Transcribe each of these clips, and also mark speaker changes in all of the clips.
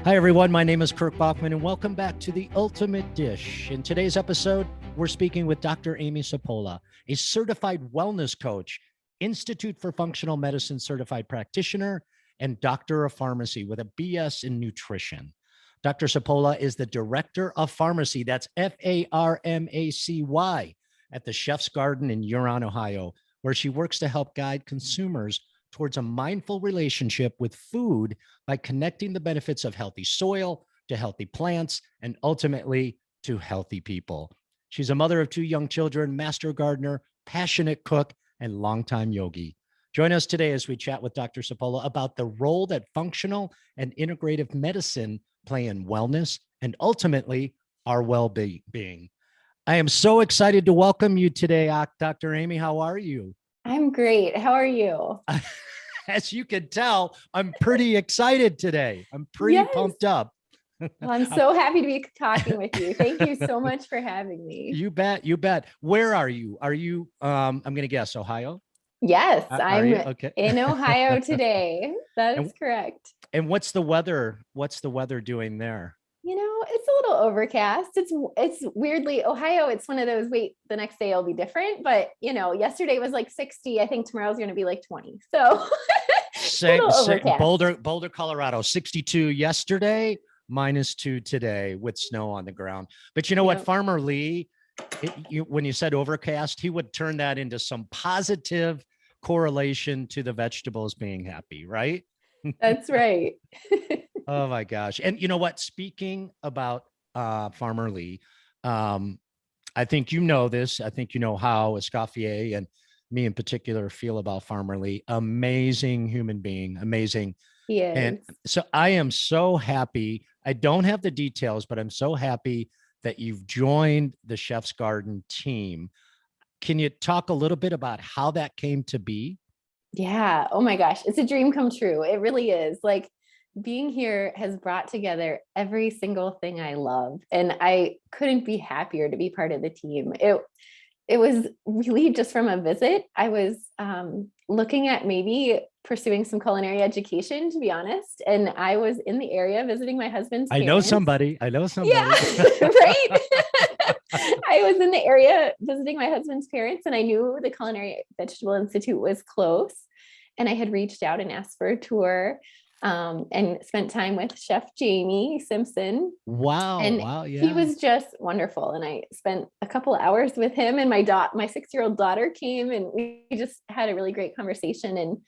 Speaker 1: Hi, everyone. My name is Kirk Bachman, and welcome back to The Ultimate Dish. In today's episode, we're speaking with Dr. Amy Sapola, a certified wellness coach, Institute for Functional Medicine certified practitioner, and Doctor of Pharmacy with a BS in nutrition. Dr. Sapola is the Director of Pharmacy, that's F-A-R-M-A-C-Y, at the Chef's Garden in Huron, Ohio, where she works to help guide consumers towards a mindful relationship with food by connecting the benefits of healthy soil to healthy plants and ultimately to healthy people. She's a mother of two young children, master gardener, passionate cook, and longtime yogi. Join us today as we chat with Dr. Sapola about the role that functional and integrative medicine play in wellness and ultimately our well-being. I am so excited to welcome you today, Dr. Amy. How are you?
Speaker 2: I'm great. How are you?
Speaker 1: As you can tell, I'm pretty excited today. I'm pretty pumped up.
Speaker 2: Well, I'm so happy to be talking with you. Thank you so much for having me.
Speaker 1: You bet. You bet. Where are you? Are you, I'm going to guess Ohio?
Speaker 2: Yes, I'm
Speaker 1: okay.
Speaker 2: in Ohio today. That is correct.
Speaker 1: And what's the weather? What's the weather doing there?
Speaker 2: You know, it's a little overcast. It's weirdly Ohio. It's one of those, wait, the next day will be different. But you know, yesterday was like 60. I think tomorrow's going to be like 20. So
Speaker 1: same Boulder, Colorado, 62 yesterday, -2 today with snow on the ground. But you know what, Farmer Lee, when you said overcast, he would turn that into some positive correlation to the vegetables being happy, right?
Speaker 2: That's right.
Speaker 1: Oh my gosh. And you know what, speaking about Farmer Lee, I think you know this. I think you know how Escoffier and me in particular feel about Farmer Lee. Amazing human being, amazing.
Speaker 2: He is.
Speaker 1: And so I am so happy. I don't have the details, but I'm so happy that you've joined the Chef's Garden team. Can you talk a little bit about how that came to be?
Speaker 2: Yeah. Oh my gosh. It's a dream come true. It really is. Like, being here has brought together every single thing I love. And I couldn't be happier to be part of the team. It was really just from a visit. I was looking at maybe pursuing some culinary education, to be honest. And I was in the area visiting my husband's parents.
Speaker 1: I know somebody.
Speaker 2: Yeah, right. I was in the area visiting my husband's parents, and I knew the Culinary Vegetable Institute was close. And I had reached out and asked for a tour. And spent time with Chef Jamie Simpson.
Speaker 1: Wow.
Speaker 2: And
Speaker 1: yeah.
Speaker 2: He was just wonderful. And I spent a couple hours with him, and my 6-year-old daughter came, and we just had a really great conversation. And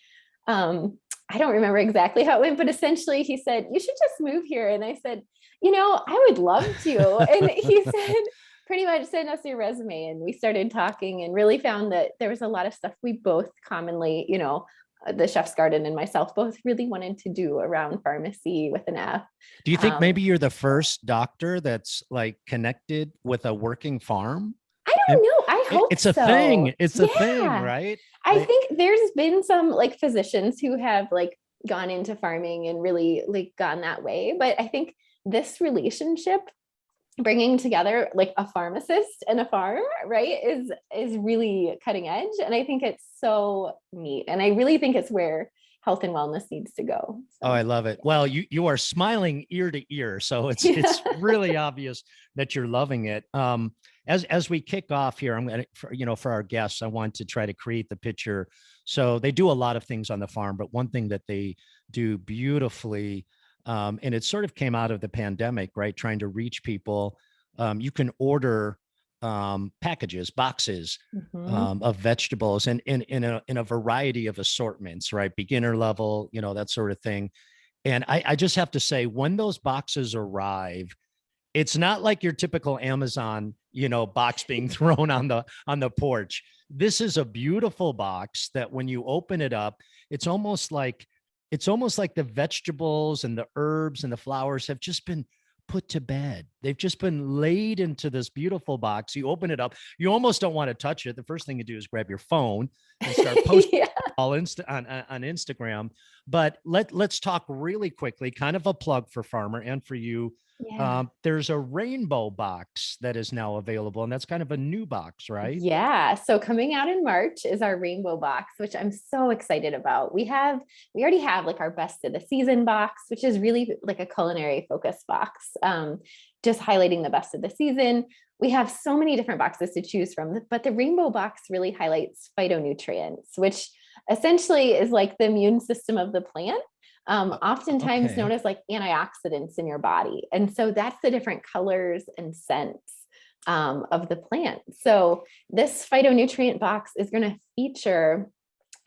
Speaker 2: I don't remember exactly how it went, but essentially he said, "You should just move here." And I said, "You know, I would love to." And he said, pretty much, "Send us your resume." And we started talking and really found that there was a lot of stuff we both commonly, you know, the Chef's Garden and myself both really wanted to do around pharmacy with an F.
Speaker 1: Do you think maybe you're the first doctor that's like connected with a working farm?
Speaker 2: I don't know. I hope
Speaker 1: it's a thing. It's a thing, right?
Speaker 2: I think there's been some like physicians who have like gone into farming and really like gone that way. But I think this relationship, bringing together like a pharmacist and a farm, right, is really cutting edge. And I think it's so neat. And I really think it's where health and wellness needs to go. So,
Speaker 1: oh, I love it. Well, you are smiling ear to ear. So it's really obvious that you're loving it. As we kick off here, I'm going to, for our guests, I want to try to create the picture. So they do a lot of things on the farm, but one thing that they do beautifully, and it sort of came out of the pandemic, right? Trying to reach people. You can order packages, boxes of vegetables and in a variety of assortments, right? Beginner level, that sort of thing. And I just have to say, when those boxes arrive, it's not like your typical Amazon, box being thrown on the porch. This is a beautiful box that when you open it up, it's almost like the vegetables and the herbs and the flowers have just been put to bed. They've just been laid into this beautiful box. You open it up, you almost don't want to touch it. The first thing you do is grab your phone and start all on Instagram. But let's talk really quickly, kind of a plug for Farmer and for you.
Speaker 2: Yeah.
Speaker 1: There's a rainbow box that is now available, and that's kind of a new box, right?
Speaker 2: Yeah. So coming out in March is our rainbow box, which I'm so excited about. We already have like our best of the season box, which is really like a culinary focus box, just highlighting the best of the season. We have so many different boxes to choose from, but the rainbow box really highlights phytonutrients, which essentially is like the immune system of the plant. Oftentimes
Speaker 1: Okay.
Speaker 2: known as like antioxidants in your body. And so that's the different colors and scents of the plant. So this phytonutrient box is going to feature,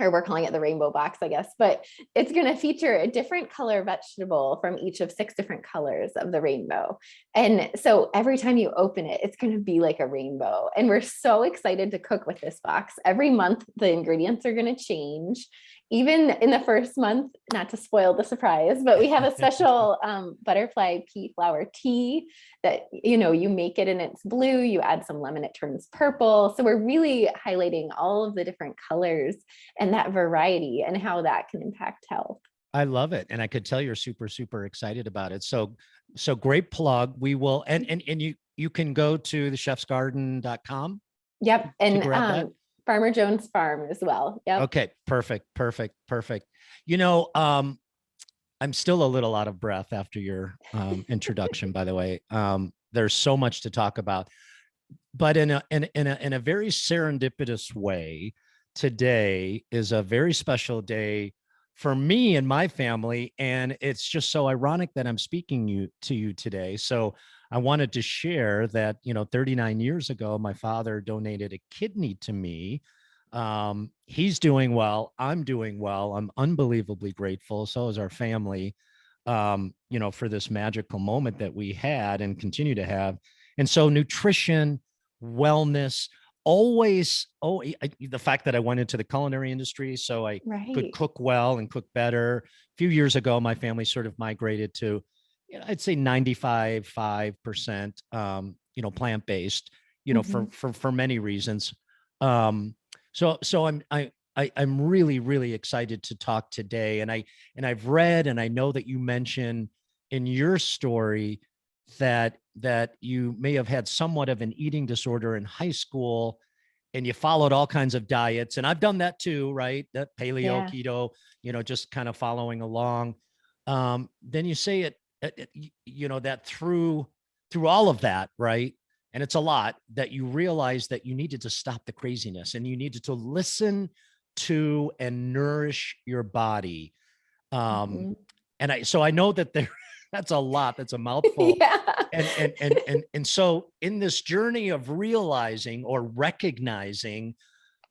Speaker 2: or we're calling it the rainbow box, I guess, but it's going to feature a different color vegetable from each of 6 different colors of the rainbow. And so every time you open it, it's going to be like a rainbow. And we're so excited to cook with this box. Every month, the ingredients are going to change. Even in the first month, not to spoil the surprise, but we have a special butterfly pea flower tea that, you make it and it's blue, you add some lemon, it turns purple. So we're really highlighting all of the different colors and that variety and how that can impact health.
Speaker 1: I love it. And I could tell you're super, super excited about it. So great plug. We will, and you can go to thechefsgarden.com.
Speaker 2: Yep.
Speaker 1: And grab that.
Speaker 2: Farmer Jones Farm as well. Yep.
Speaker 1: Okay. Perfect. I'm still a little out of breath after your introduction, by the way. There's so much to talk about, but in a very serendipitous way, today is a very special day for me and my family. And it's just so ironic that I'm speaking to you today. So I wanted to share that, 39 years ago, my father donated a kidney to me. He's doing well. I'm doing well. I'm unbelievably grateful. So is our family, for this magical moment that we had and continue to have. And so nutrition, wellness, always, the fact that I went into the culinary industry so I could cook well and cook better. A few years ago, my family sort of migrated to, I'd say 95.5%, plant-based, for many reasons. So I'm really, really excited to talk today. And I've read, and I know that you mentioned in your story that you may have had somewhat of an eating disorder in high school, and you followed all kinds of diets. And I've done that too, right? That paleo, keto, just kind of following along. Then you say that through all of that, right? And it's a lot, that you realize that you needed to stop the craziness and you needed to listen to and nourish your body. And I know that that's a lot, that's a mouthful. And so in this journey of realizing or recognizing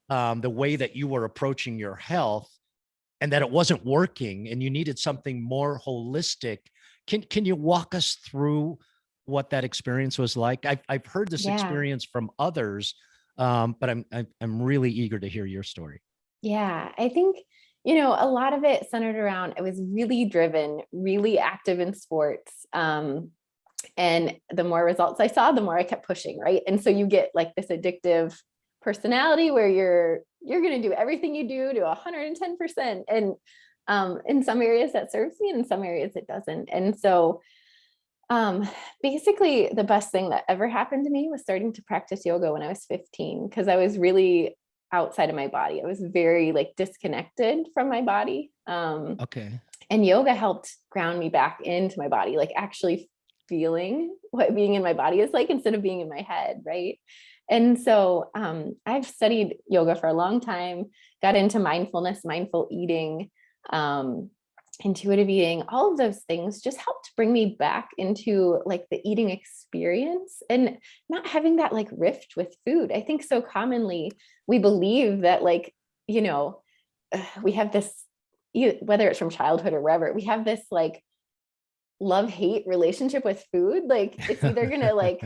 Speaker 1: the way that you were approaching your health and that it wasn't working and you needed something more holistic, can you walk us through what that experience was like? I've heard this experience from others, but I'm really eager to hear your story.
Speaker 2: Yeah, I think, a lot of it centered around, I was really driven, really active in sports. And the more results I saw, the more I kept pushing, right? And so you get like this addictive personality where you're going to do everything you do to 110%. And in some areas that serves me, and in some areas it doesn't. And so basically the best thing that ever happened to me was starting to practice yoga when I was 15, because I was really outside of my body. I was very like disconnected from my body.
Speaker 1: Okay.
Speaker 2: And yoga helped ground me back into my body, like actually feeling what being in my body is like instead of being in my head. Right. And so I've studied yoga for a long time, got into mindfulness, mindful eating, intuitive eating, all of those things just helped bring me back into like the eating experience and not having that like rift with food. I think so commonly we believe that like, we have this, whether it's from childhood or wherever, we have this like love-hate relationship with food. Like it's either gonna like,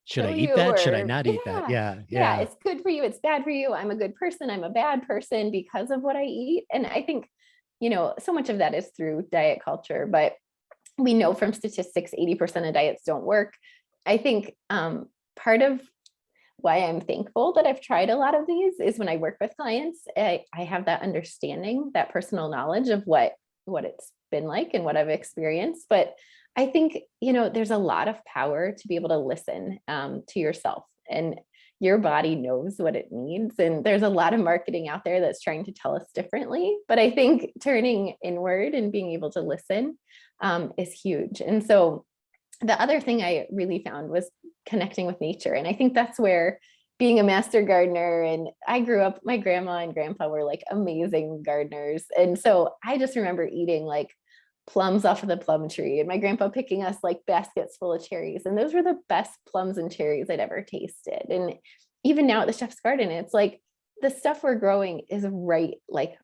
Speaker 1: should I eat that? Should I not eat that?
Speaker 2: Yeah. It's good for you. It's bad for you. I'm a good person. I'm a bad person because of what I eat. And I think, so much of that is through diet culture, but we know from statistics, 80% of diets don't work. I think part of why I'm thankful that I've tried a lot of these is when I work with clients, I have that understanding, that personal knowledge of what it's been like and what I've experienced. But I think, there's a lot of power to be able to listen to yourself, and your body knows what it needs. And there's a lot of marketing out there that's trying to tell us differently. But I think turning inward and being able to listen is huge. And so the other thing I really found was connecting with nature. And I think that's where being a master gardener, and I grew up, my grandma and grandpa were like amazing gardeners. And so I just remember eating like plums off of the plum tree, and my grandpa picking us like baskets full of cherries. And those were the best plums and cherries I'd ever tasted. And even now at the Chef's Garden, it's like the stuff we're growing is right, like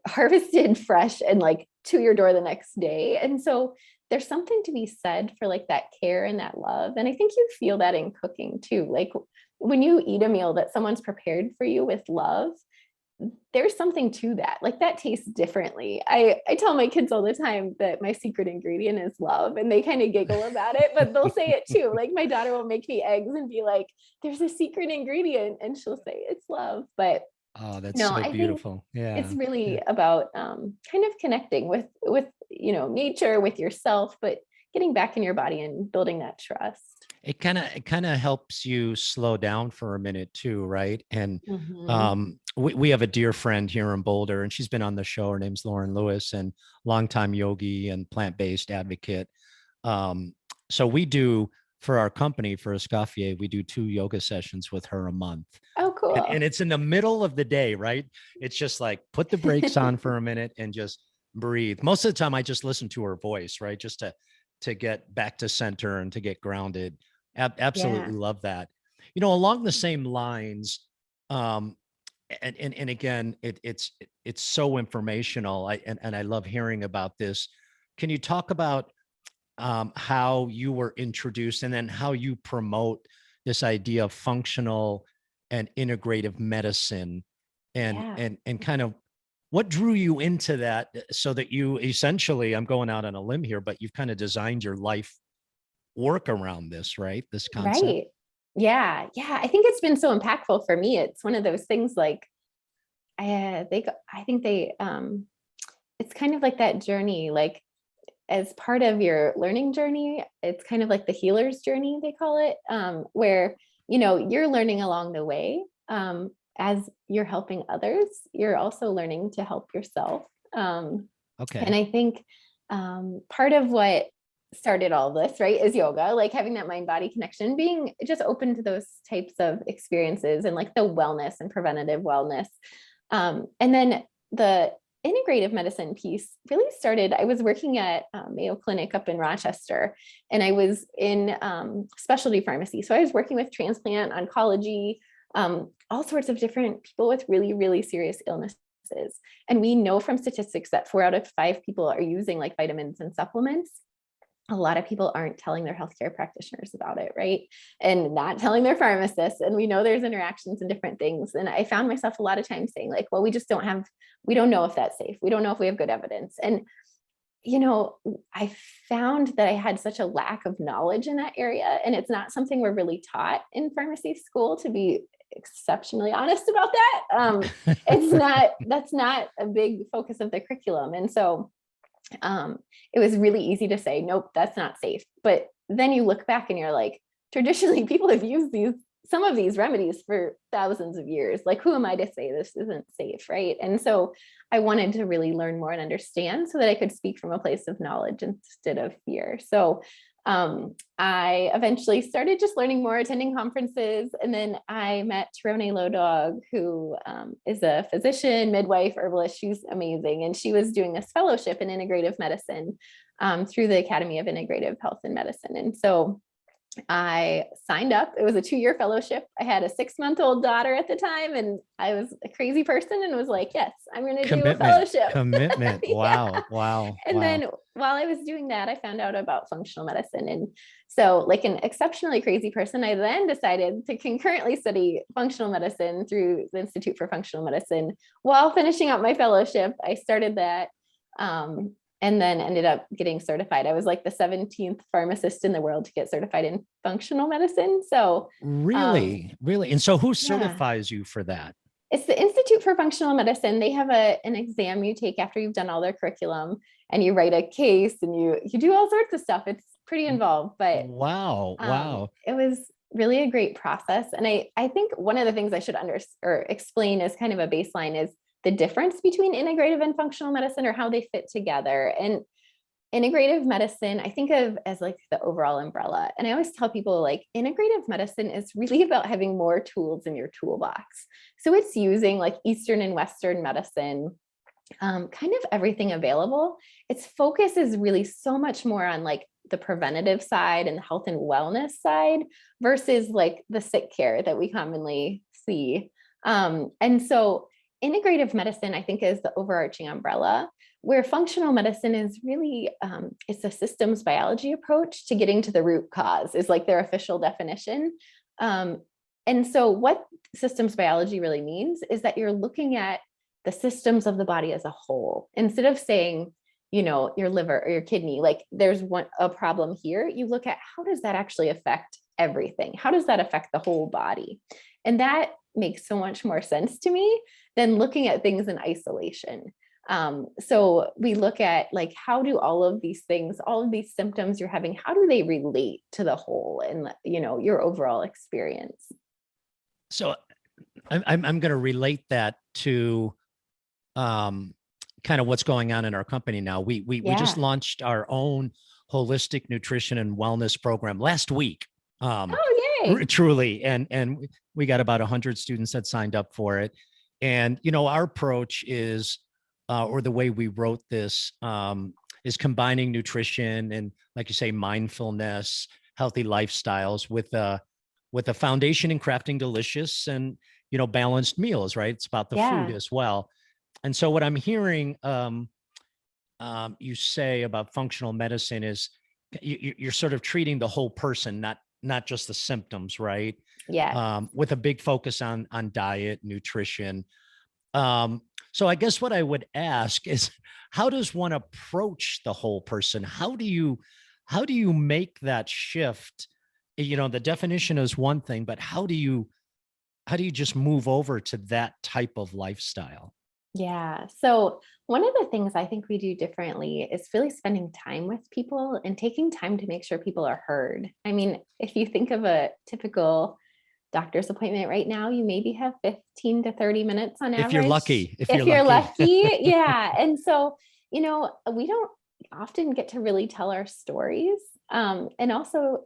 Speaker 2: harvested fresh and like to your door the next day. And so there's something to be said for like that care and that love. And I think you feel that in cooking too. Like when you eat a meal that someone's prepared for you with love, there's something to that. Like that tastes differently. I tell my kids all the time that my secret ingredient is love, and they kind of giggle about it, but they'll say it too. Like my daughter will make me eggs and be like, there's a secret ingredient, and she'll say it's love. But
Speaker 1: Oh, that's so
Speaker 2: I think
Speaker 1: beautiful. Yeah.
Speaker 2: it's really about kind of connecting with nature, with yourself, but getting back in your body and building that trust.
Speaker 1: It kind of helps you slow down for a minute too, right? And
Speaker 2: Mhm.
Speaker 1: we have a dear friend here in Boulder, and she's been on the show. Her name's Lauren Lewis, and longtime yogi and plant-based advocate. Um, so we do, for our company, for Escoffier, we do 2 yoga sessions with her a month.
Speaker 2: Oh,
Speaker 1: And
Speaker 2: cool.
Speaker 1: it's in the middle of the day, right? It's just like put the brakes on for a minute and just breathe. Most of the time I just listen to her voice, right? Just to get back to center and to get grounded.
Speaker 2: Yeah.
Speaker 1: Absolutely love that. Along the same lines, um, and again, it's so informational. And I love hearing about this. Can you talk about how you were introduced, and then how you promote this idea of functional and integrative medicine, and
Speaker 2: Yeah.
Speaker 1: and kind of what drew you into that, so that you essentially, I'm going out on a limb here, but you've kind of designed your life work around this, right? This concept.
Speaker 2: Right. Yeah. Yeah. I think it's been so impactful for me. It's one of those things like I think it's kind of like that journey, like as part of your learning journey, it's kind of like the healer's journey, they call it, where, you're learning along the way. As you're helping others, you're also learning to help yourself. And
Speaker 1: Okay.
Speaker 2: I think part of what started all this, right, is yoga, like having that mind body connection, being just open to those types of experiences and like the wellness and preventative wellness. And then the integrative medicine piece really started. I was working at Mayo Clinic up in Rochester, and I was in specialty pharmacy. So I was working with transplant, oncology, all sorts of different people with really, really serious illnesses. And we know from statistics that 4 out of 5 people are using like vitamins and supplements. A lot of people aren't telling their healthcare practitioners about it, right? And not telling their pharmacists. And we know there's interactions and different things. And I found myself a lot of times saying like, well, we don't know if that's safe. We don't know if we have good evidence. And, I found that I had such a lack of knowledge in that area. And it's not something we're really taught in pharmacy school, to be exceptionally honest about that. That's not a big focus of the curriculum. And so it was really easy to say, nope, that's not safe. But then you look back and you're like, traditionally people have used some of these remedies for thousands of years. Like, who am I to say this isn't safe, right? And so I wanted to really learn more and understand so that I could speak from a place of knowledge instead of fear. So I eventually started just learning more, attending conferences, and then I met Huron Low Dog, who is a physician, midwife, herbalist. She's amazing, and she was doing this fellowship in integrative medicine through the Academy of Integrative Health and Medicine. And so I signed up. It was a 2-year fellowship. I had a 6-month-old daughter at the time, and I was a crazy person and was like, yes, I'm going to do a
Speaker 1: Commitment.
Speaker 2: fellowship.
Speaker 1: Commitment.
Speaker 2: Yeah.
Speaker 1: Wow. Wow.
Speaker 2: And
Speaker 1: Wow.
Speaker 2: then while I was doing that, I found out about functional medicine. And so, like an exceptionally crazy person, I then decided to concurrently study functional medicine through the Institute for Functional Medicine while finishing up my fellowship. I started that. and then ended up getting certified. I was like the 17th pharmacist in the world to get certified in functional medicine. So
Speaker 1: really. And so who
Speaker 2: yeah,
Speaker 1: certifies you for that?
Speaker 2: it's the Institute for Functional Medicine. They have an exam you take after you've done all their curriculum, and you write a case and you do all sorts of stuff. It's pretty involved, but
Speaker 1: Wow.
Speaker 2: it was really a great process. And I think one of the things I should or explain as kind of a baseline is the difference between integrative and functional medicine, or how they fit together. And integrative medicine, I think of as like the overall umbrella. And I always tell people, like, integrative medicine is really about having more tools in your toolbox. So it's using like Eastern and Western medicine, kind of everything available. Its focus is really so much more on like the preventative side and the health and wellness side versus like the sick care that we commonly see. And so integrative medicine, I think, is the overarching umbrella, where functional medicine is really, it's a systems biology approach to getting to the root cause, is like their official definition. And so what systems biology really means is that you're looking at the systems of the body as a whole. Instead of saying, you know, your liver or your kidney, like there's a problem here, you look at how does that actually affect everything? How does that affect the whole body? And that makes so much more sense to me than looking at things in isolation. So we look at like, how do all of these things, all of these symptoms you're having, how do they relate to the whole and, you know, your overall experience?
Speaker 1: So I'm going to relate that to kind of what's going on in our company now. We just
Speaker 2: Yeah.
Speaker 1: launched our own holistic nutrition and wellness program last week.
Speaker 2: Oh, yay.
Speaker 1: Truly, and we got about 100 students that signed up for it. And you know, our approach is, or the way we wrote this, is combining nutrition and, like you say, mindfulness, healthy lifestyles with a foundation in crafting delicious and, you know, balanced meals. Right? It's about the food
Speaker 2: Yeah.
Speaker 1: as well. And so what I'm hearing you say about functional medicine is you're sort of treating the whole person, not just the symptoms, right?
Speaker 2: Yes.
Speaker 1: With a big focus on diet, nutrition. So I guess what I would ask is, how does one approach the whole person? How do you make that shift? You know, the definition is one thing, but how do you just move over to that type of lifestyle?
Speaker 2: Yeah. So one of the things I think we do differently is really spending time with people and taking time to make sure people are heard. I mean, if you think of a typical doctor's appointment right now, you maybe have 15 to 30 minutes on
Speaker 1: If you're
Speaker 2: average,
Speaker 1: lucky, if you're
Speaker 2: if you're
Speaker 1: lucky.
Speaker 2: lucky. Yeah. And so, you know, we don't often get to really tell our stories. And also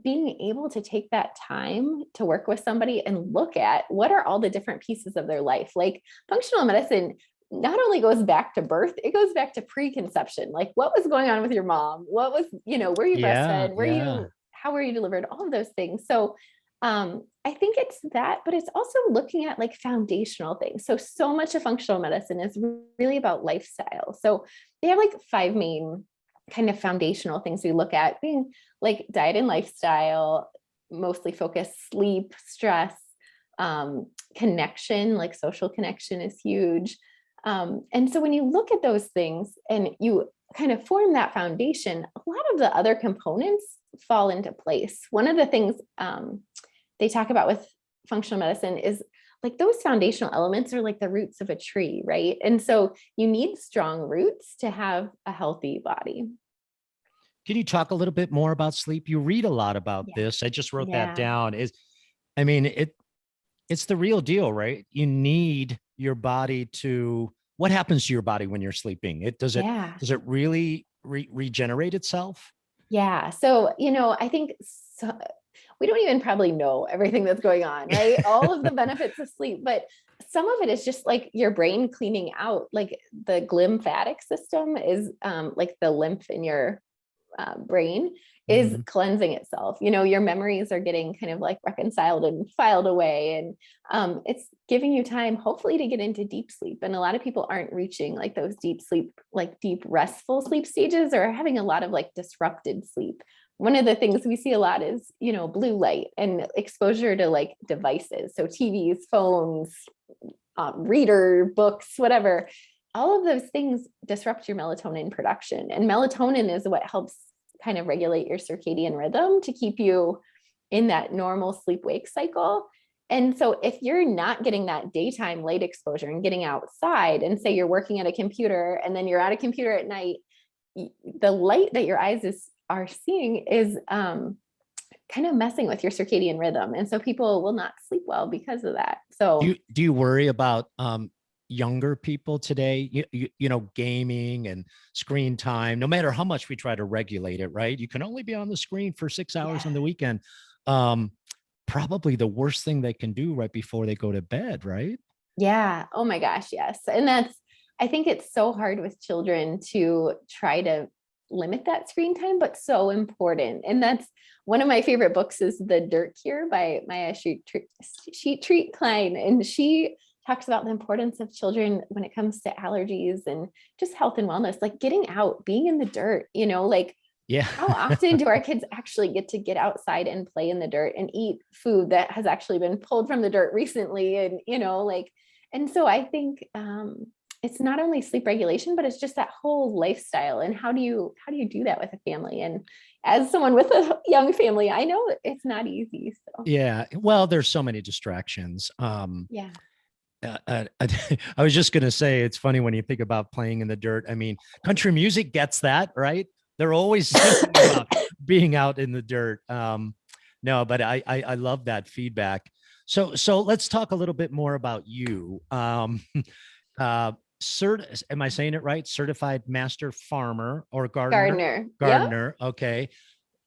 Speaker 2: being able to take that time to work with somebody and look at what are all the different pieces of their life. Like functional medicine not only goes back to birth, it goes back to preconception. Like what was going on with your mom? What was, you know, were you
Speaker 1: Yeah,
Speaker 2: breastfed?
Speaker 1: yeah.
Speaker 2: How were you delivered? All of those things. So I think it's that, but it's also looking at like foundational things. So much of functional medicine is really about lifestyle. So they have like 5 main kind of foundational things we look at, being like diet and lifestyle, mostly focused, sleep, stress, connection, like social connection is huge. And so when you look at those things and you kind of form that foundation, a lot of the other components fall into place. One of the things they talk about with functional medicine is like those foundational elements are like the roots of a tree, right? And so you need strong roots to have a healthy body.
Speaker 1: Can you talk a little bit more about sleep? You read a lot about
Speaker 2: Yeah.
Speaker 1: this. I just wrote that
Speaker 2: Yeah.
Speaker 1: down. I mean, it's the real deal, right? You need your body to, what happens to your body when you're sleeping?
Speaker 2: Yeah.
Speaker 1: Does it really regenerate itself?
Speaker 2: Yeah. So, you know, I think so, we don't even probably know everything that's going on, right? All of the benefits of sleep, but some of it is just like your brain cleaning out, like the glymphatic system is like the lymph in your brain is
Speaker 1: Mhm.
Speaker 2: cleansing itself. You know, your memories are getting kind of like reconciled and filed away. And it's giving you time, hopefully, to get into deep sleep. And a lot of people aren't reaching like those deep sleep, like deep restful sleep stages, or having a lot of like disrupted sleep. One of the things we see a lot is, you know, blue light and exposure to like devices. So TVs, phones, reader, books, whatever, all of those things disrupt your melatonin production. And melatonin is what helps kind of regulate your circadian rhythm to keep you in that normal sleep-wake cycle. And so if you're not getting that daytime light exposure and getting outside, and say you're working at a computer and then you're at a computer at night, the light that your eyes are seeing is kind of messing with your circadian rhythm. And so people will not sleep well because of that. So
Speaker 1: do you worry about younger people today, you know, gaming and screen time, no matter how much we try to regulate it, right? You can only be on the screen for 6 hours on the weekend. Probably the worst thing they can do right before they go to bed, right?
Speaker 2: yeah. Oh my gosh. Yes. And I think it's so hard with children to try to limit that screen time, but so important. And that's one of my favorite books is The Dirt Cure by Maya Sheet Klein. And she talks about the importance of children when it comes to allergies and just health and wellness, like getting out, being in the dirt, you know, like
Speaker 1: Yeah.
Speaker 2: how often do our kids actually get outside and play in the dirt and eat food that has actually been pulled from the dirt recently? And, you know, like, and so I think it's not only sleep regulation, but it's just that whole lifestyle. And how do you do that with a family? And as someone with a young family, I know it's not easy. So
Speaker 1: Yeah. Well, there's so many distractions.
Speaker 2: yeah.
Speaker 1: I was just going to say, it's funny when you think about playing in the dirt. I mean, country music gets that, right? They're always singing about being out in the dirt. No, but I love that feedback. So let's talk a little bit more about you. Uh, am I saying it right? Certified master farmer or gardener?
Speaker 2: Gardener. Yep.
Speaker 1: Gardener. Okay.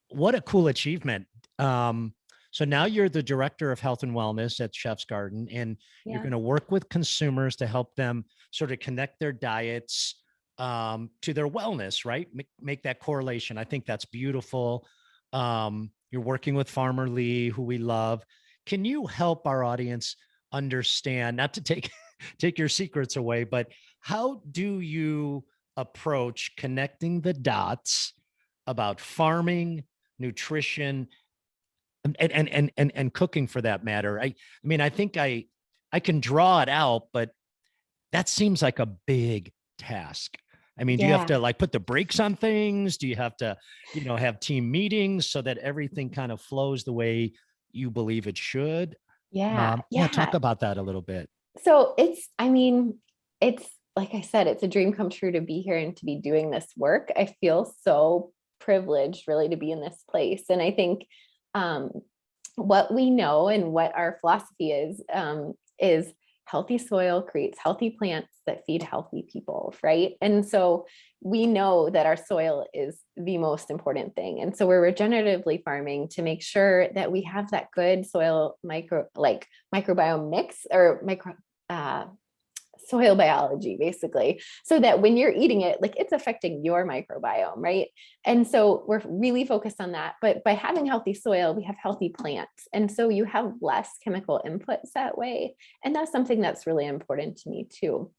Speaker 1: What a cool achievement. So now you're the director of health and wellness at Chef's Garden, and you're
Speaker 2: Yeah.
Speaker 1: going to work with consumers to help them sort of connect their diets to their wellness, right? Make that correlation. I think that's beautiful. You're working with Farmer Lee, who we love. Can you help our audience understand, not to take your secrets away, but how do you approach connecting the dots about farming, nutrition, and cooking for that matter? I mean, I think I can draw it out, but that seems like a big task. I mean, do you have
Speaker 2: Yeah.
Speaker 1: to like put the brakes on things? Do you have to, have team meetings so that everything kind of flows the way you believe it should?
Speaker 2: Yeah.
Speaker 1: Yeah,
Speaker 2: Yeah.
Speaker 1: talk about that a little bit.
Speaker 2: So I mean, it's like I said, it's a dream come true to be here and to be doing this work. I feel so privileged really to be in this place. And I think um, what we know and what our philosophy is healthy soil creates healthy plants that feed healthy people, right? And so we know that our soil is the most important thing. And so we're regeneratively farming to make sure that we have that good soil microbiome mix or soil biology, basically, so that when you're eating it, like it's affecting your microbiome, right? And so we're really focused on that. But by having healthy soil, we have healthy plants. And so you have less chemical inputs that way. And that's something that's really important to me too.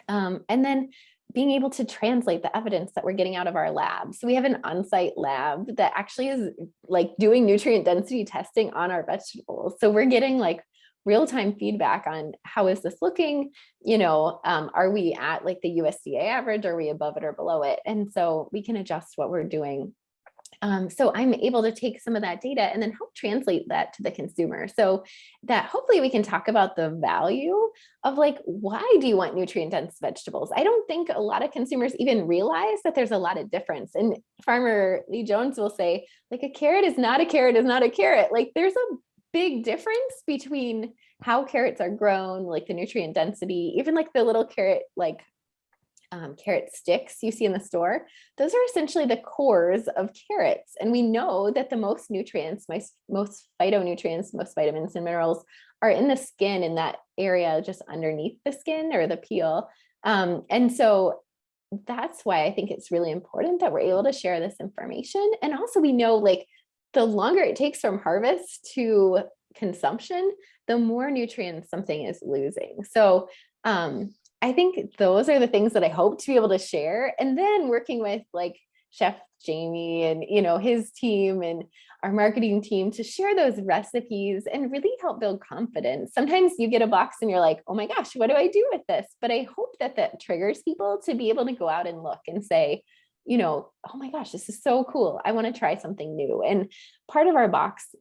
Speaker 2: And then being able to translate the evidence that we're getting out of our lab. So we have an on-site lab that actually is like doing nutrient density testing on our vegetables. So we're getting like real-time feedback on how is this looking, are we at like the USDA average? Are we above it or below it? And so we can adjust what we're doing. So I'm able to take some of that data and then help translate that to the consumer so that hopefully we can talk about the value of like, why do you want nutrient dense vegetables? I don't think a lot of consumers even realize that there's a lot of difference. And Farmer Lee Jones will say, like, a carrot is not a carrot is not a carrot. Like there's a big difference between how carrots are grown, like the nutrient density, even like the little carrot, like carrot sticks you see in the store. Those are essentially the cores of carrots. And we know that the most nutrients, most phytonutrients, most vitamins and minerals are in the skin, in that area just underneath the skin or the peel. And so that's why I think it's really important that we're able to share this information. And also we know like the longer it takes from harvest to consumption, the more nutrients something is losing. So I think those are the things that I hope to be able to share. And then working with like Chef Jamie and, you know, his team and our marketing team to share those recipes and really help build confidence. Sometimes you get a box and you're like, oh my gosh, what do I do with this? But I hope that that triggers people to be able to go out and look and say, you know, oh my gosh, this is so cool. I want to try something new. And part of our box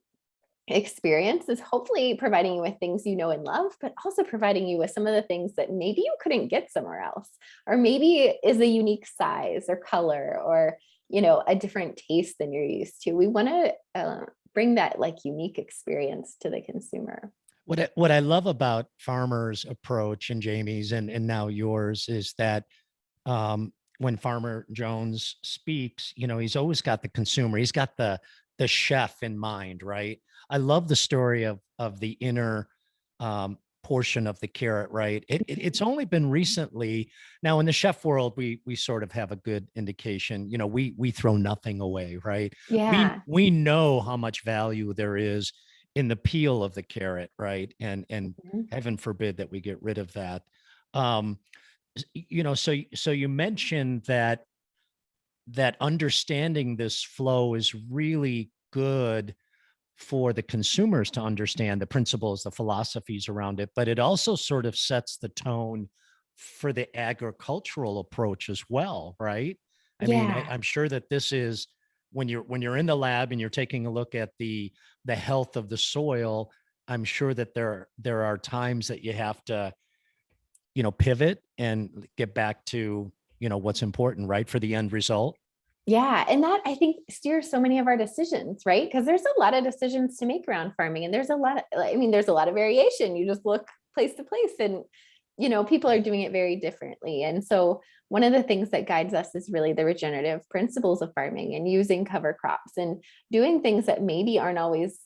Speaker 2: experience is hopefully providing you with things you know and love, but also providing you with some of the things that maybe you couldn't get somewhere else, or maybe is a unique size or color, or, you know, a different taste than you're used to. We want to bring that like unique experience to the consumer.
Speaker 1: What I love about Farmer's approach and Jamie's and now yours is that when Farmer Jones speaks, you know, he's always got the consumer, he's got the chef in mind, right? I love the story of the inner portion of the carrot, right? It's only been recently now in the chef world, we sort of have a good indication. You know, we throw nothing away, right?
Speaker 2: Yeah.
Speaker 1: We know how much value there is in the peel of the carrot, right? And
Speaker 2: Mhm.
Speaker 1: heaven forbid that we get rid of that. Um, you know, so you mentioned that understanding this flow is really good for the consumers to understand the principles, the philosophies around it, but it also sort of sets the tone for the agricultural approach as well, right? I mean,
Speaker 2: Yeah.
Speaker 1: I'm sure that this is when you're in the lab and you're taking a look at the health of the soil. I'm sure that there are times that you have to, you know, pivot and get back to, you know, what's important, right, for the end result.
Speaker 2: Yeah. And that I think steers so many of our decisions, right? Because there's a lot of decisions to make around farming. And there's a lot of, I mean, there's a lot of variation. You just look place to place and, you know, people are doing it very differently. And so one of the things that guides us is really the regenerative principles of farming and using cover crops and doing things that maybe aren't always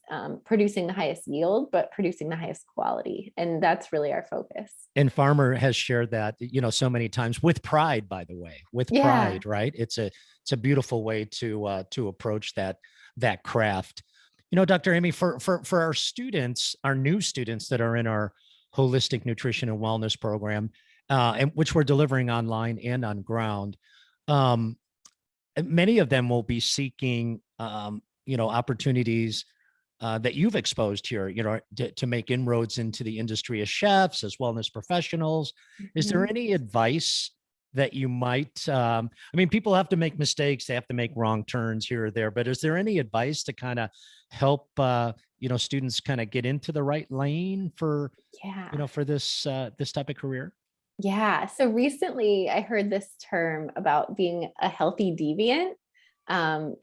Speaker 2: producing the highest yield, but producing the highest quality. And that's really our focus.
Speaker 1: And Farmer has shared that, you know, so many times with pride, by the way, with
Speaker 2: Yeah.
Speaker 1: pride, right? It's a beautiful way to approach that craft. You know, Dr. Amy, for our students, our new students that are in our holistic nutrition and wellness program, and which we're delivering online and on ground, um, many of them will be seeking, you know, opportunities that you've exposed here, you know, to make inroads into the industry as chefs, as wellness professionals. Is there
Speaker 2: Mhm.
Speaker 1: any advice that you might, I mean, people have to make mistakes, they have to make wrong turns here or there, but is there any advice to kind of help, you know, students kind of get into the right lane for, you
Speaker 2: Yeah.
Speaker 1: know, for this type of career?
Speaker 2: Yeah. So recently I heard this term about being a healthy deviant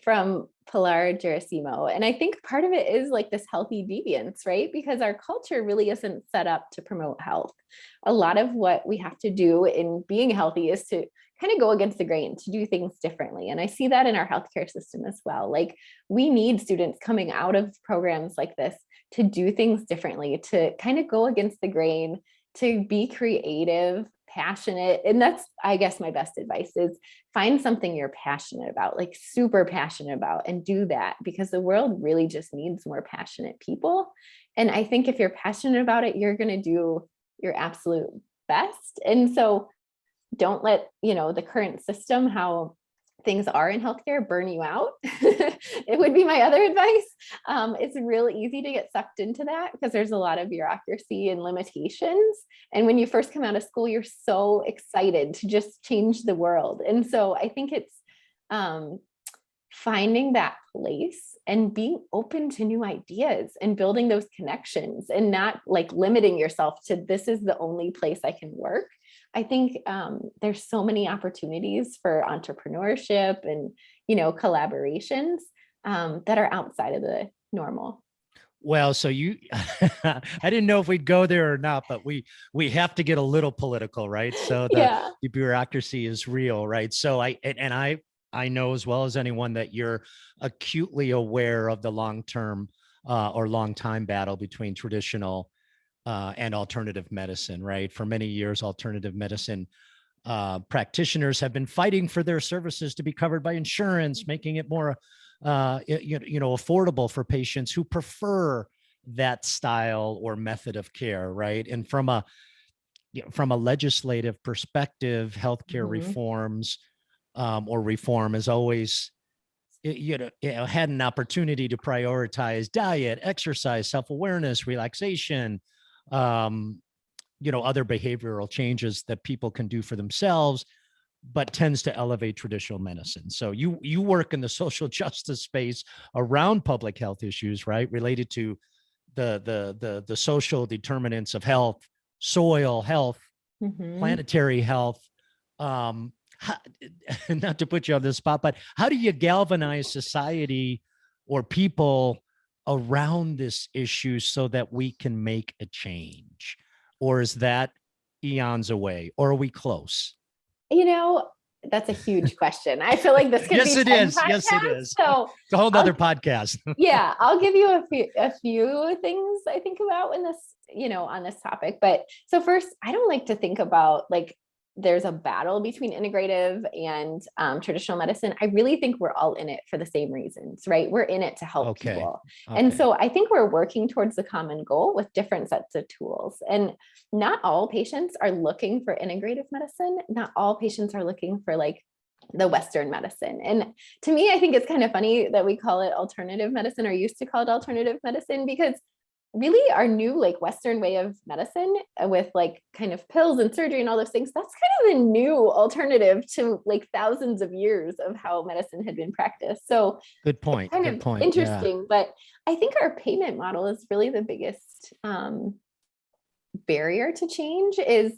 Speaker 2: from Pilar Gerasimo. And I think part of it is like this healthy deviance, right? Because our culture really isn't set up to promote health. A lot of what we have to do in being healthy is to kind of go against the grain, to do things differently. And I see that in our healthcare system as well. Like we need students coming out of programs like this to do things differently, to kind of go against the grain, to be creative, passionate. And that's, I guess, my best advice is find something you're passionate about, like super passionate about, and do that because the world really just needs more passionate people. And I think if you're passionate about it, you're going to do your absolute best. And so don't let, you know, the current system, how things are in healthcare, burn you out. It would be my other advice. It's really easy to get sucked into that because there's a lot of bureaucracy and limitations. And when you first come out of school, you're so excited to just change the world. And so I think it's um, finding that place and being open to new ideas and building those connections and not like limiting yourself to this is the only place I can work. I think there's so many opportunities for entrepreneurship and, you know, collaborations that are outside of the normal.
Speaker 1: Well, so you, I didn't know if we'd go there or not, but we have to get a little political, right? So
Speaker 2: Yeah.
Speaker 1: the bureaucracy is real, right? So I know as well as anyone that you're acutely aware of the long term or long time battle between traditional and alternative medicine, right? For many years, alternative medicine practitioners have been fighting for their services to be covered by insurance, making it more, you know, affordable for patients who prefer that style or method of care, right? And from a, you know, from a legislative perspective, healthcare
Speaker 2: Mhm.
Speaker 1: reforms or reform has always, had an opportunity to prioritize diet, exercise, self-awareness, relaxation, other behavioral changes that people can do for themselves, but tends to elevate traditional medicine. So you work in the social justice space around public health issues, right? Related to the social determinants of health, soil health, planetary health. Not to put you on the spot, but how do you galvanize society or people around this issue so that we can make a change? Or is that eons away? Or are we close?
Speaker 2: That's a huge question. I feel like this could
Speaker 1: Yes,
Speaker 2: be
Speaker 1: it
Speaker 2: 10
Speaker 1: is. Yes, it
Speaker 2: podcasts.
Speaker 1: is.
Speaker 2: So
Speaker 1: it's a whole nother podcast.
Speaker 2: Yeah, I'll give you a few things I think about in this, on this topic. But so first, I don't like to think about like there's a battle between integrative and traditional medicine. I really think we're all in it for the same reasons, right? We're in it to help people. And so I think we're working towards the common goal with different sets of tools. And not all patients are looking for integrative medicine. Not all patients are looking for like the Western medicine. And to me, I think it's kind of funny that we call it alternative medicine, or used to call it alternative medicine, because really our new like Western way of medicine with like kind of pills and surgery and all those things, that's kind of the new alternative to like thousands of years of how medicine had been practiced. So
Speaker 1: good point.
Speaker 2: Kind
Speaker 1: good
Speaker 2: of
Speaker 1: point.
Speaker 2: interesting,
Speaker 1: Yeah.
Speaker 2: but I think our payment model is really the biggest barrier to change is,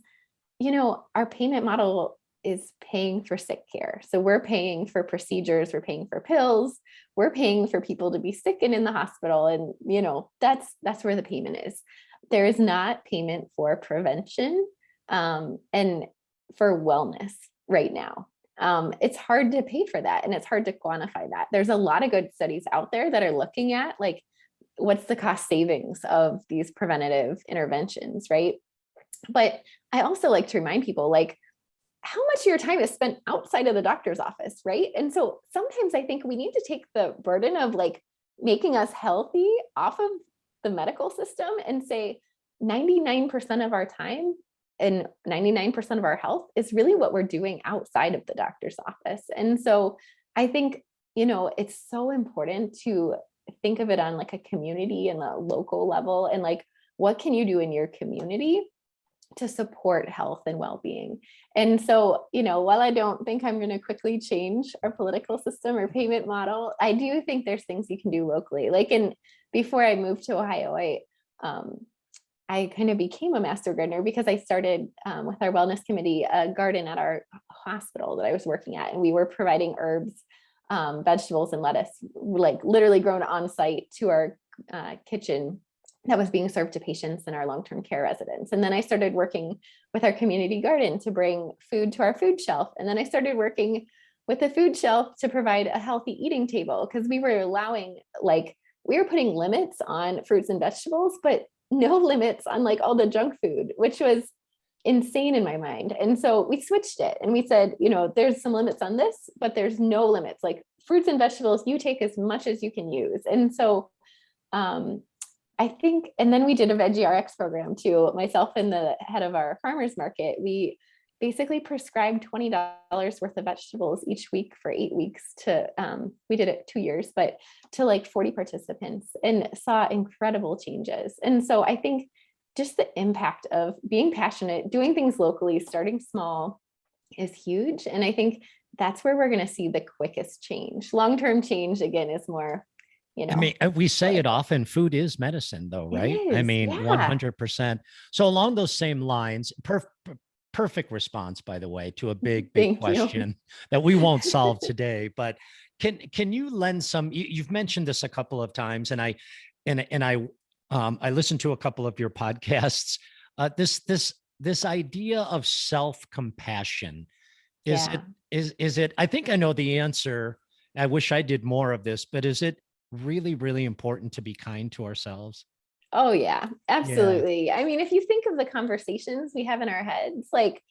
Speaker 2: our payment model is paying for sick care. So we're paying for procedures, we're paying for pills, we're paying for people to be sick and in the hospital. And, that's where the payment is. There is not payment for prevention and for wellness right now. It's hard to pay for that, and it's hard to quantify that. There's a lot of good studies out there that are looking at like, what's the cost savings of these preventative interventions, right? But I also like to remind people like, how much of your time is spent outside of the doctor's office, right? And so sometimes I think we need to take the burden of like making us healthy off of the medical system and say 99% of our time and 99% of our health is really what we're doing outside of the doctor's office. And so I think, it's so important to think of it on like a community and a local level, and like, what can you do in your community to support health and well-being? And so, while I don't think I'm going to quickly change our political system or payment model, I do think there's things you can do locally. Like before I moved to Ohio, I kind of became a master gardener because I started with our wellness committee, a garden at our hospital that I was working at. And we were providing herbs, vegetables, and lettuce, like literally grown on site to our kitchen that was being served to patients in our long-term care residents. And then I started working with our community garden to bring food to our food shelf. And then I started working with the food shelf to provide a healthy eating table, because we were we were putting limits on fruits and vegetables, but no limits on like all the junk food, which was insane in my mind. And so we switched it and we said, there's some limits on this, but there's no limits. Like fruits and vegetables, you take as much as you can use. And so I think, and then we did a Veggie RX program too. Myself and the head of our farmers market, we basically prescribed $20 worth of vegetables each week for 8 weeks to, we did it 2 years, but to like 40 participants, and saw incredible changes. And so I think just the impact of being passionate, doing things locally, starting small is huge. And I think that's where we're going to see the quickest change. Long-term change, again, is more,
Speaker 1: I mean, we say it often, food is medicine though, right? I mean, 100%. So along those same lines, perfect response, by the way, to a big question that we won't solve today, but can you lend some, you've mentioned this a couple of times, and I listened to a couple of your podcasts, this idea of self-compassion. Is it, I think I know the answer. I wish I did more of this, but is it really, really important to be kind to ourselves?
Speaker 2: Oh yeah, absolutely. Yeah. I mean, if you think of the conversations we have in our heads, like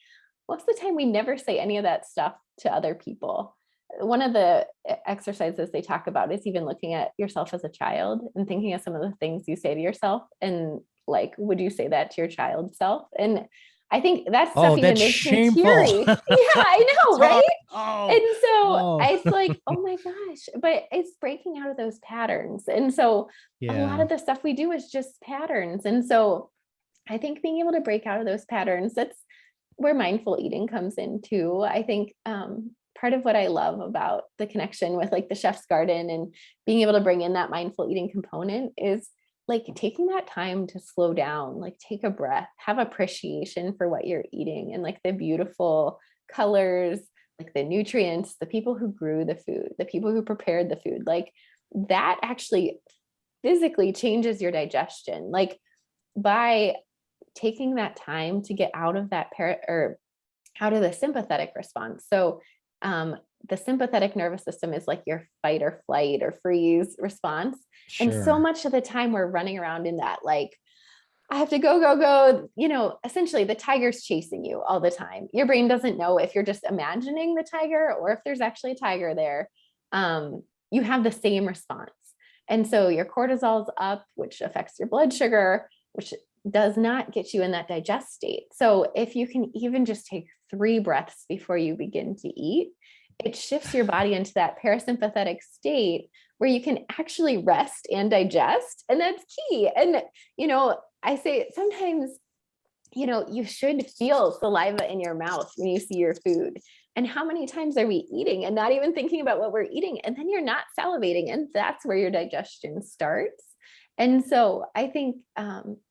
Speaker 2: most of the time we never say any of that stuff to other people. One of the exercises they talk about is even looking at yourself as a child and thinking of some of the things you say to yourself, and like, would you say that to your child self? And I think that stuff
Speaker 1: Oh,
Speaker 2: even
Speaker 1: that's
Speaker 2: makes me
Speaker 1: shameful.
Speaker 2: teary. Yeah, I know,
Speaker 1: Talk.
Speaker 2: right?
Speaker 1: Oh,
Speaker 2: And so
Speaker 1: oh,
Speaker 2: it's like, oh my gosh, but it's breaking out of those patterns. And so a lot
Speaker 1: yeah.
Speaker 2: of the stuff we do is just patterns. And so I think being able to break out of those patterns, that's where mindful eating comes in too. I think part of what I love about the connection with like the chef's garden and being able to bring in that mindful eating component is like taking that time to slow down, like take a breath, have appreciation for what you're eating and like the beautiful colors, like the nutrients, the people who grew the food, the people who prepared the food, like that actually physically changes your digestion. Like by taking that time to get out of that or out of the sympathetic response. So the sympathetic nervous system is like your fight or flight or freeze response. And so
Speaker 1: Sure.
Speaker 2: much of the time we're running around in that, like, I have to go, go, go. You know, essentially the tiger's chasing you all the time. Your brain doesn't know if you're just imagining the tiger or if there's actually a tiger there. You have the same response. And so your cortisol's up, which affects your blood sugar, which does not get you in that digest state. So if you can even just take 3 breaths before you begin to eat, it shifts your body into that parasympathetic state where you can actually rest and digest. And that's key. And, you know, I say sometimes, you know, you should feel saliva in your mouth when you see your food. And how many times are we eating and not even thinking about what we're eating? And then you're not salivating. And that's where your digestion starts. And so I think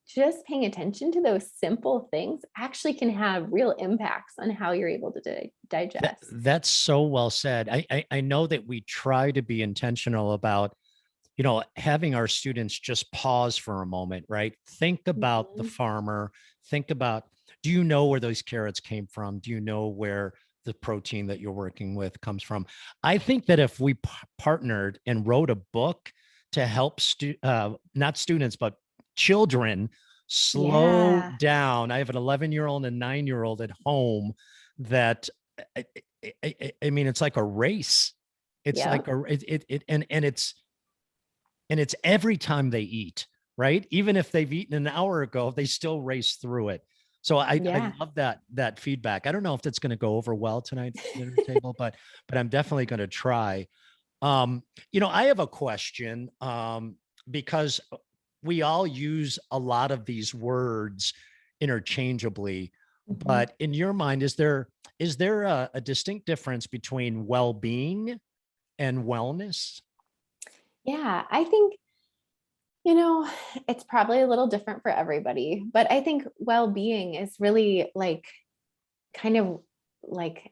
Speaker 2: just paying attention to those simple things actually can have real impacts on how you're able to digest.
Speaker 1: That's so well said. I know that we try to be intentional about, you know, having our students just pause for a moment, right? Think about the
Speaker 2: Mhm.
Speaker 1: farmer. Think about, do you know where those carrots came from? Do you know where the protein that you're working with comes from? I think that if we partnered and wrote a book to help not students, but children slow
Speaker 2: Yeah.
Speaker 1: down. I have an 11-year-old and a 9-year-old at home that I, I mean, it's like a race. It's
Speaker 2: Yeah.
Speaker 1: like and it's every time they eat, right? Even if they've eaten an hour ago, they still race through it. So I
Speaker 2: Yeah.
Speaker 1: love that feedback. I don't know if that's going to go over well tonight at the dinner table, but I'm definitely going to try. You know, I have a question because we all use a lot of these words interchangeably.
Speaker 2: Mhm.
Speaker 1: But in your mind, is there a distinct difference between well-being and wellness?
Speaker 2: Yeah. I think, you know, it's probably a little different for everybody, but I think well-being is really like kind of like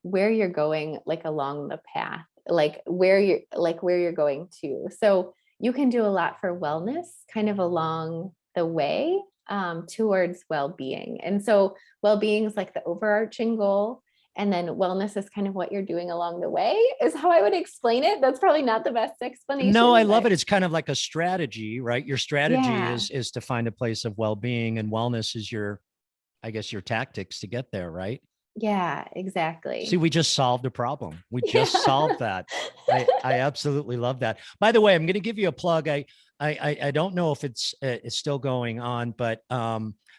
Speaker 2: where you're going, like along the path, like where you're going to. So you can do a lot for wellness kind of along the way towards well-being. And so well-being is like the overarching goal. And then wellness is kind of what you're doing along the way, is how I would explain it. That's probably not the best
Speaker 1: No, I
Speaker 2: explanation,
Speaker 1: love
Speaker 2: but
Speaker 1: it. It's kind of like a strategy, right? Your strategy
Speaker 2: yeah,
Speaker 1: is to find a place of well-being, and wellness is your, I guess, your tactics to get there, right?
Speaker 2: yeah,
Speaker 1: See,
Speaker 2: exactly.
Speaker 1: we just solved a problem. We just
Speaker 2: Yeah.
Speaker 1: solved that. I absolutely love that. By the way, I'm going to give you a plug. I don't know if it's still going on, but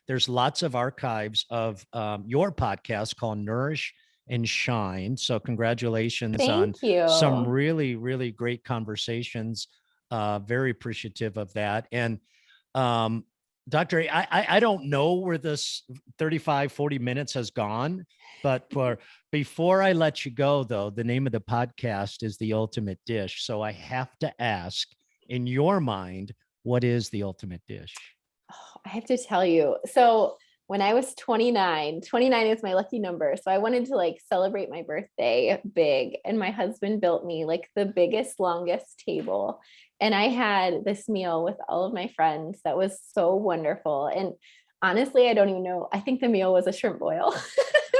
Speaker 1: there's lots of archives of your podcast called Nourish and Shine. So congratulations on
Speaker 2: Thank
Speaker 1: some
Speaker 2: you.
Speaker 1: really great conversations. Very appreciative of that. And um, Dr. A, I don't know where this 35, 40 minutes has gone, but before I let you go, though, the name of the podcast is The Ultimate Dish. So I have to ask, in your mind, what is the ultimate dish?
Speaker 2: Oh, I have to tell you. So when I was 29, 29 is my lucky number. So I wanted to like celebrate my birthday big. And my husband built me like the biggest, longest table. And I had this meal with all of my friends that was so wonderful. And honestly, I don't even know. I think the meal was a shrimp boil.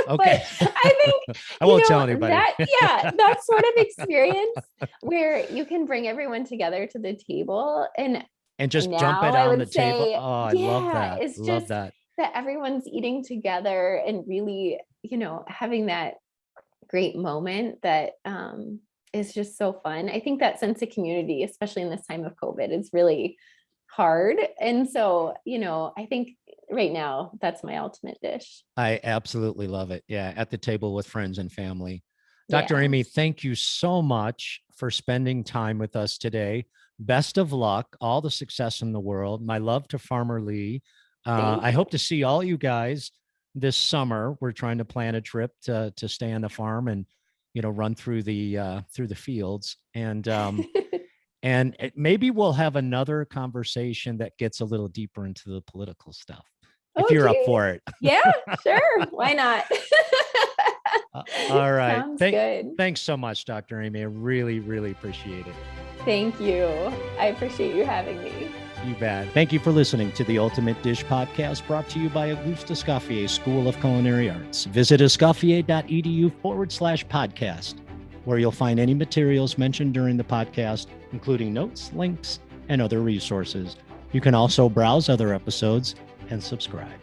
Speaker 1: Okay.
Speaker 2: But I think,
Speaker 1: I
Speaker 2: you
Speaker 1: won't tell
Speaker 2: know,
Speaker 1: anybody.
Speaker 2: that, yeah, that sort of experience where you can bring everyone together to the table.
Speaker 1: And just dump
Speaker 2: Now
Speaker 1: it
Speaker 2: I
Speaker 1: on
Speaker 2: would
Speaker 1: the table.
Speaker 2: say,
Speaker 1: Oh, I love
Speaker 2: yeah,
Speaker 1: that.
Speaker 2: it's
Speaker 1: Love
Speaker 2: just
Speaker 1: that.
Speaker 2: that everyone's eating together and really, you know, having that great moment that is just so fun. I think that sense of community, especially in this time of COVID, is really hard. And so, I think right now that's my ultimate dish.
Speaker 1: I absolutely love it. Yeah. At the table with friends and family. Dr.
Speaker 2: Yeah.
Speaker 1: Amy, thank you so much for spending time with us today. Best of luck, all the success in the world. My love to Farmer Lee. I hope to see all you guys this summer. We're trying to plan a trip to stay on the farm and, run through the fields. And maybe we'll have another conversation that gets a little deeper into the political stuff, if you're up for it.
Speaker 2: Yeah, sure. Why not?
Speaker 1: All right.
Speaker 2: Sounds good.
Speaker 1: Thanks so much, Dr. Amy. I really, really appreciate it.
Speaker 2: Thank you. I appreciate you having me.
Speaker 1: You bet. Thank you for listening to the Ultimate Dish Podcast, brought to you by Auguste Escoffier School of Culinary Arts. Visit escoffier.edu/podcast, where you'll find any materials mentioned during the podcast, including notes, links, and other resources. You can also browse other episodes and subscribe.